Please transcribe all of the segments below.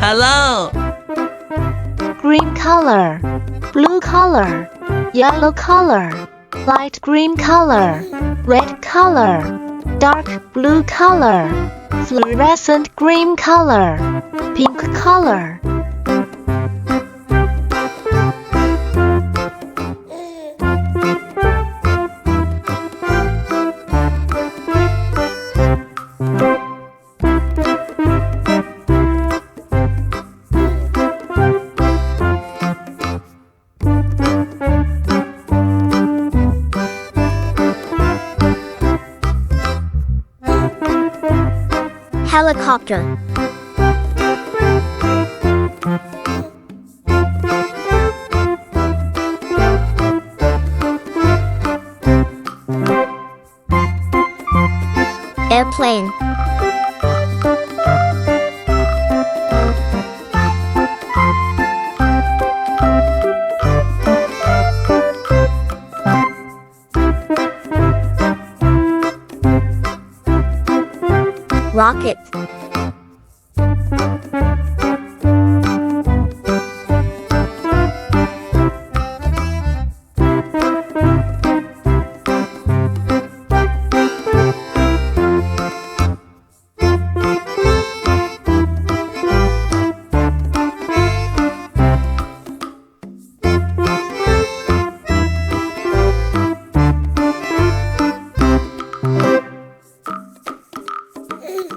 Hello. Green color, blue color, yellow color, light green color, red color, dark blue color, fluorescent green color, pink color. Helicopter. Airplane. Rocket.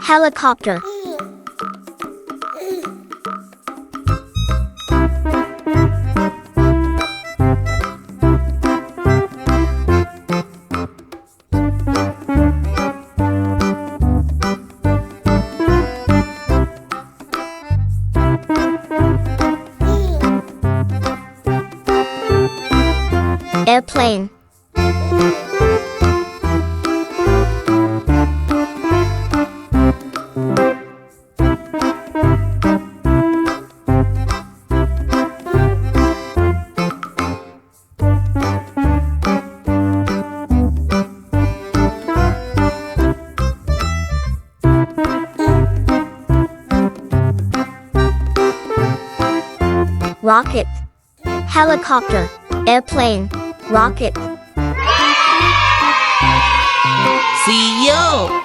Helicopter. Airplane. Rocket. Helicopter. Airplane. Rocket. See you.